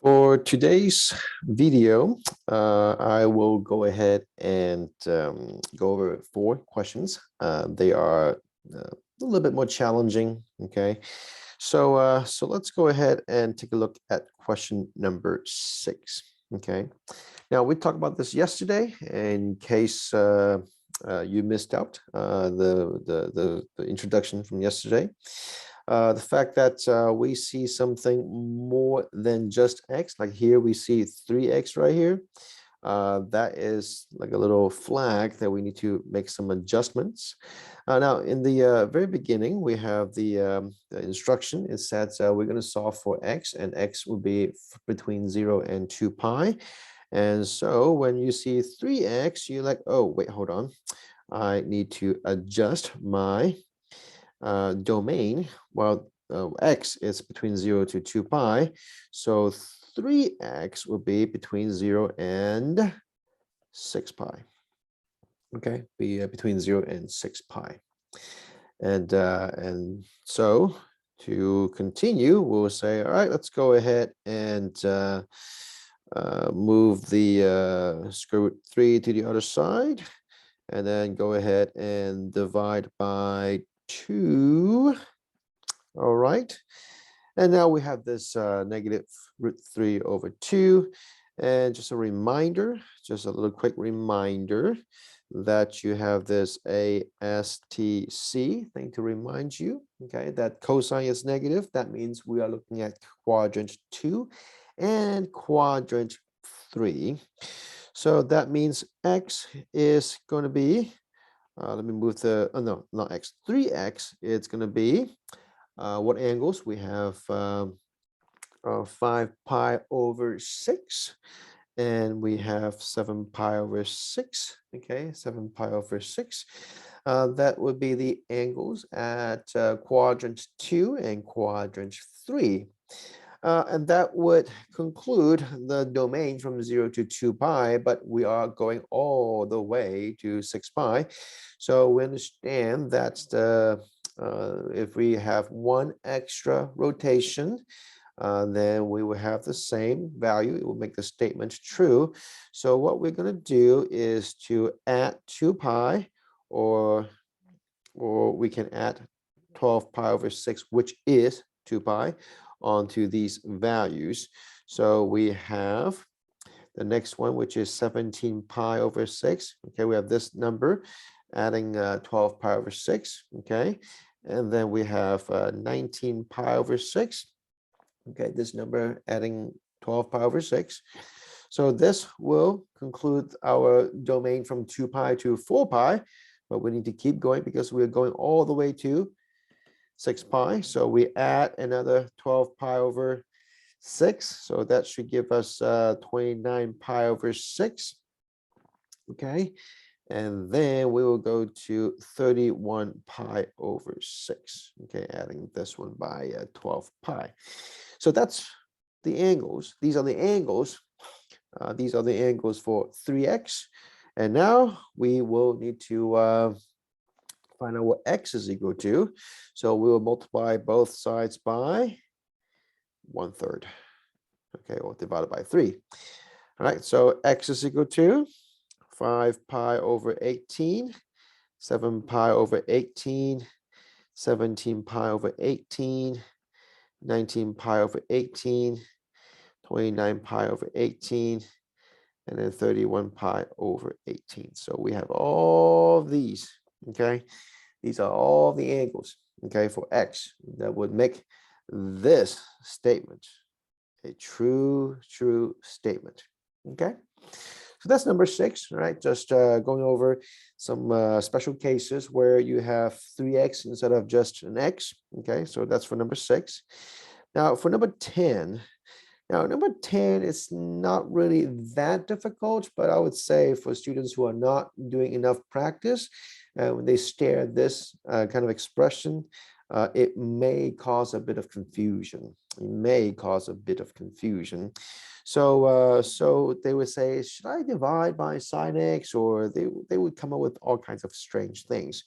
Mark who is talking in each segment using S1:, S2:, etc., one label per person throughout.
S1: For today's video, I will go ahead and go over 4 questions. They are a little bit more challenging. Okay, so let's go ahead and take a look at question number 6. Okay, now we talked about this yesterday. In case you missed out the introduction from yesterday. The fact that we see something more than just x, like here we see 3x right here. That is like a little flag that we need to make some adjustments. Now, in the very beginning, we have the instruction. It says we're going to solve for x, and x will be between 0 and 2 pi. And so when you see 3x, you're like, oh, wait, hold on. I need to adjust my domain. Well, x is between 0 to 2 pi. So 3x will be between 0 and 6 pi. Okay, be between 0 and 6 pi. And so to continue, we'll say, all right, let's go ahead and move the square root 3 to the other side, and then go ahead and divide by 2. All right, and now we have this negative root 3 over 2. And just a reminder, just a little quick reminder that you have this ASTC thing to remind you, okay, that cosine is negative. That means we are looking at quadrant 2 and quadrant 3. So that means x is going to be, let me move the, oh no, not x, 3x. It's going to be, what angles? We have 5 pi over 6, and we have 7 pi over 6. Okay, 7 pi over 6. That would be the angles at quadrant 2 and quadrant 3. And that would conclude the domain from 0 to 2 pi, but we are going all the way to 6 pi. So we understand that if we have one extra rotation, then we will have the same value. It will make the statement true. So what we're going to do is to add 2 pi, or we can add 12 pi over 6, which is 2 pi, onto these values. So we have the next one, which is 17 pi over 6. Okay, we have this number adding 12 pi over 6. Okay, and then we have 19 pi over 6. Okay, this number adding 12 pi over 6. So this will conclude our domain from 2 pi to 4 pi, but we need to keep going because we're going all the way to 6 pi. So we add another 12 pi over 6. So that should give us 29 pi over 6. Okay, and then we will go to 31 pi over 6. Okay, adding this one by 12 pi. So that's the angles. These are the angles. These are the angles for 3x. And now we will need to find out what x is equal to. So we will multiply both sides by 1/3. Okay, or divided by 3. All right, so x is equal to 5 pi over 18, 7 pi over 18, 17 pi over 18, 19 pi over 18, 29 pi over 18, and then 31 pi over 18. So we have all these, okay? These are all the angles, okay, for x that would make this statement a true statement, okay? So that's number 6, right? Just going over some special cases where you have 3x instead of just an x, okay? So that's for number 6. Now for number 10, number 10 is not really that difficult, but I would say for students who are not doing enough practice, when they stare at this kind of expression, it may cause a bit of confusion. It may cause a bit of confusion. So so they would say, should I divide by sine x? Or they would come up with all kinds of strange things.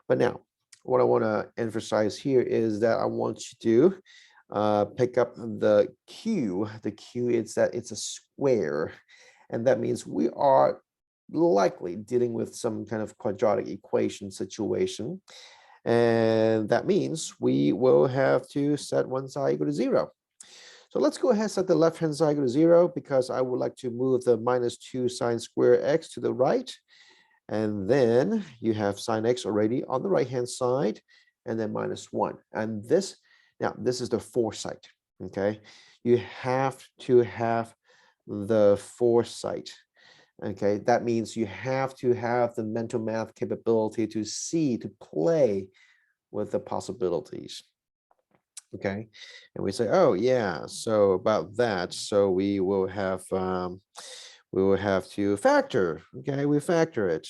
S1: But now, what I want to emphasize here is that I want you to pick up the Q. The Q is that it's a square, and that means we are likely dealing with some kind of quadratic equation situation. And that means we will have to set one side equal to 0. So let's go ahead and set the left-hand side equal to 0 because I would like to move the -2 sine square x to the right. And then you have sine x already on the right-hand side, and then -1. And this, now this is the foresight, okay? You have to have the foresight, okay? That means you have to have the mental math capability to see, to play with the possibilities. Okay, and we say, oh yeah, so about that, so we will have to factor. Okay, we factor it,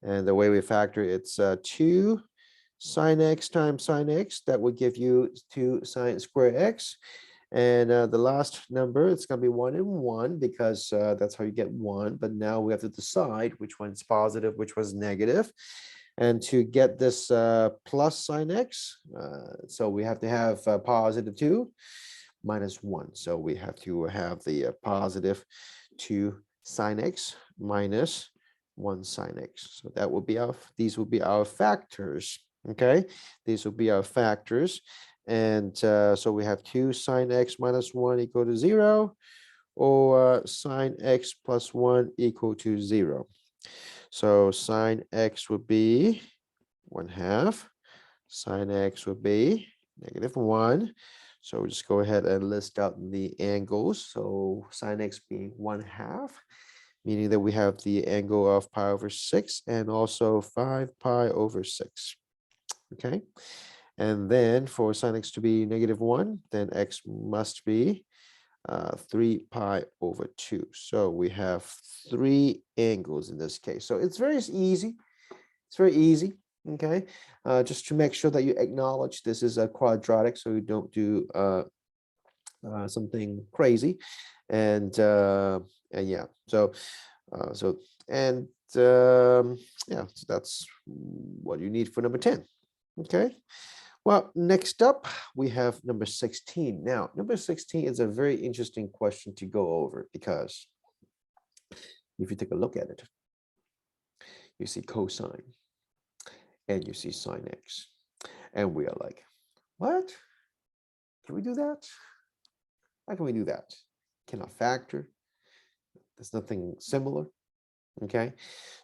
S1: and the way we factor it's 2 sine x times sine x. That would give you 2 sine square x, and the last number it's going to be 1 and 1 because that's how you get 1. But now we have to decide which one's positive, which was negative. And to get this plus sine x, so we have to have positive 2 minus 1. So we have to have the positive 2 sine x minus 1 sine x. So that will be these will be our factors. Okay, these will be our factors. And so we have 2 sine x minus 1 equal to 0, or sine x plus 1 equal to 0. So sine x would be 1/2. Sine x would be -1. So we'll just go ahead and list out the angles. So sine x being 1/2, meaning that we have the angle of pi over 6 and also 5 pi over 6. Okay. And then for sine x to be -1, then x must be 3 pi over 2. So we have 3 angles in this case. So it's very easy. It's very easy. Okay. Just to make sure that you acknowledge this is a quadratic, so you don't do something crazy. And yeah, so yeah, so that's what you need for number 10. Okay. Well, next up, we have number 16. Now, number 16 is a very interesting question to go over because if you take a look at it, you see cosine and you see sine x. And we are like, what? Can we do that? How can we do that? Cannot factor. There's nothing similar. Okay.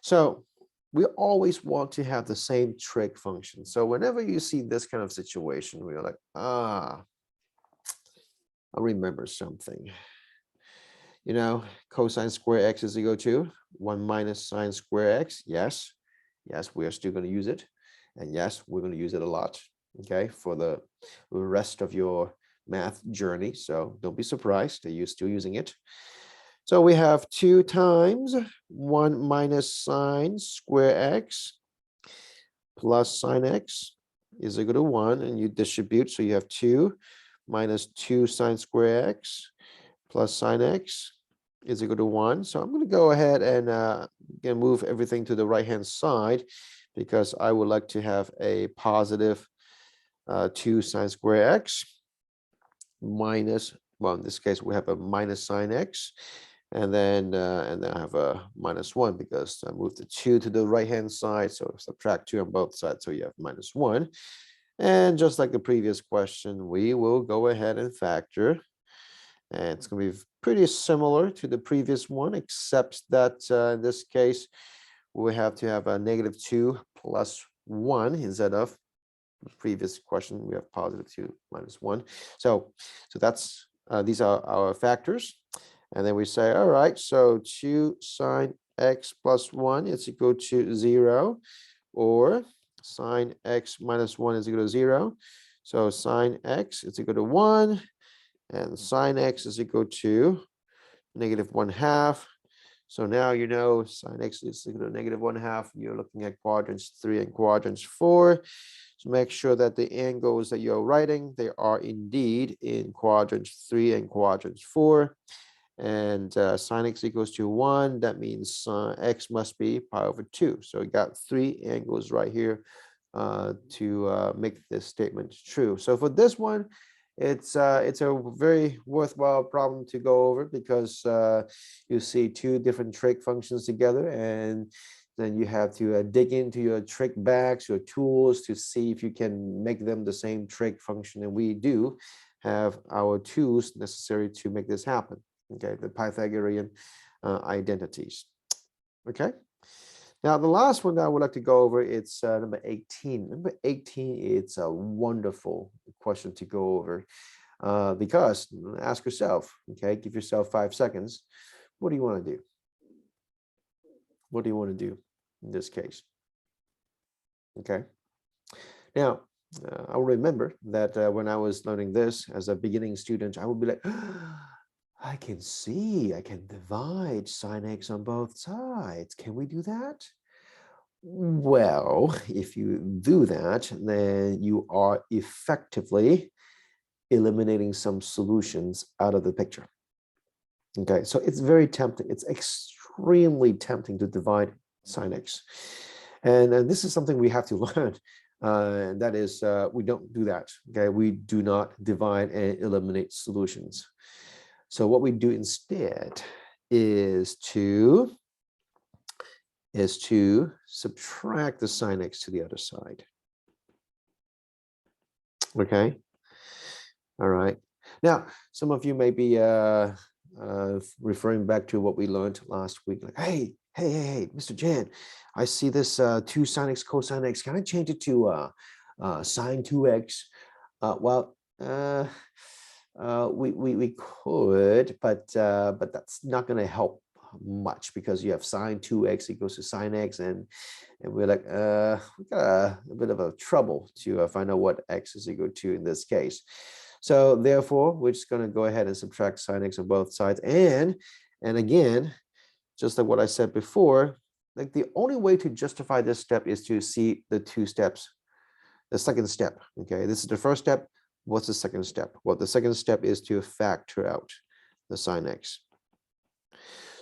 S1: So we always want to have the same trig function. So whenever you see this kind of situation, we're like, I remember something. You know, cosine square x is equal to 1 minus sine square x. Yes, yes, we are still going to use it. And yes, we're going to use it a lot, okay, for the rest of your math journey. So don't be surprised that you're still using it. So we have 2 times 1 minus sine square x plus sine x is equal to 1, and you distribute. So you have 2 minus 2 sine square x plus sine x is equal to 1. So I'm going to go ahead and move everything to the right-hand side because I would like to have a positive 2 sine square x minus, well, in this case, we have a minus sine x. And then I have a -1 because I moved the 2 to the right-hand side. So subtract 2 on both sides. So you have -1. And just like the previous question, we will go ahead and factor. And it's going to be pretty similar to the previous one, except that in this case, we have to have a -2 plus 1 instead of the previous question. We have +2 minus 1. So that's these are our factors. And then we say, all right, so 2 sine x plus 1 is equal to 0, or sine x minus 1 is equal to 0. So sine x is equal to 1, and sine x is equal to -1/2. So now you know sine x is equal to -1/2. You're looking at quadrants 3 and quadrants 4. So make sure that the angles that you're writing, they are indeed in quadrants 3 and quadrants 4. And sine x equals to 1. That means x must be pi over 2. So we got 3 angles right here to make this statement true. So for this one, it's a very worthwhile problem to go over because you see two different trig functions together, and then you have to dig into your trig bags, your tools, to see if you can make them the same trig function. And we do have our tools necessary to make this happen. Okay, the Pythagorean identities. Okay. Now, the last one that I would like to go over, it's number 18. Number 18, it's a wonderful question to go over because ask yourself, okay, give yourself 5 seconds. What do you want to do? What do you want to do in this case? Okay. Now, I remember that when I was learning this as a beginning student, I would be like, I can see, I can divide sine x on both sides. Can we do that? Well, if you do that, then you are effectively eliminating some solutions out of the picture. Okay, so it's very tempting. It's extremely tempting to divide sine x. And this is something we have to learn. And that is, we don't do that. Okay, we do not divide and eliminate solutions. So what we do instead is to subtract the sine x to the other side. Okay. All right. Now, some of you may be referring back to what we learned last week. Like, hey, Mr. Jan, I see this 2 sine x cosine x. Can I change it to sine 2x? Well, we could, but that's not going to help much because you have sine 2x equals to sine x, and we're like, we got a bit of a trouble to find out what x is equal to in this case. So therefore, we're just going to go ahead and subtract sine x on both sides. And again, just like what I said before, like the only way to justify this step is to see the 2 steps, the second step. Okay, this is the first step. What's the second step? Well, the second step is to factor out the sine x.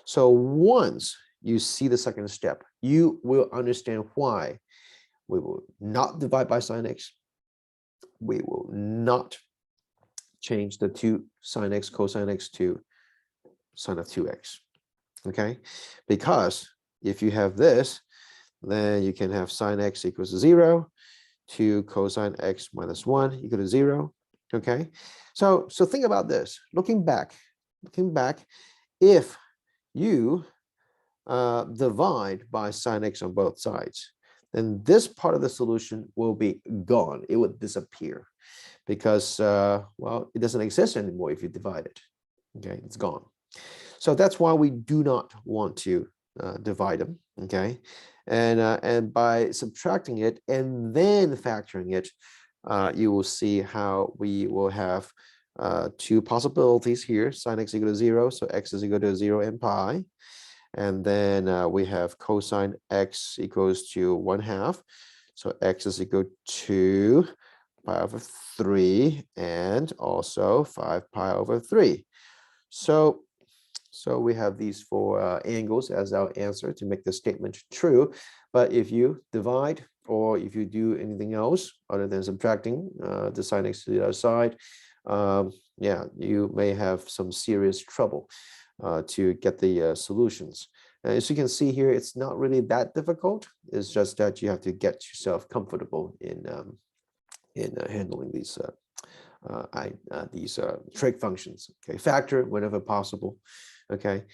S1: So once you see the second step, you will understand why we will not divide by sine x. We will not change the 2 sine x cosine x to sine of 2x. Okay, because if you have this, then you can have sine x equals to 0, 2 cosine x minus 1 equal to 0. Okay, so think about this. Looking back, if you divide by sine x on both sides, then this part of the solution will be gone. It would disappear because, well, it doesn't exist anymore if you divide it. Okay, it's gone. So that's why we do not want to divide them. Okay, and by subtracting it and then factoring it, you will see how we will have 2 possibilities here: sine x equal to 0, so x is equal to 0 and pi. And then we have cosine x equals to 1/2. So x is equal to pi over 3 and also 5 pi over 3. So we have these 4 angles as our answer to make the statement true. But if you divide or if you do anything else other than subtracting the sine x to the other side, yeah, you may have some serious trouble to get the solutions. As you can see here, it's not really that difficult. It's just that you have to get yourself comfortable in handling these trig functions. Okay, factor whenever possible. Okay,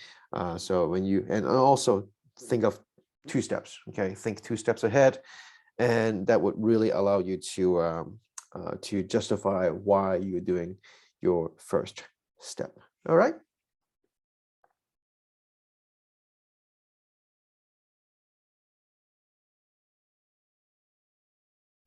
S1: so when you, and also think of 2 steps. Okay, think 2 steps ahead, and that would really allow you to justify why you're doing your first step. All right.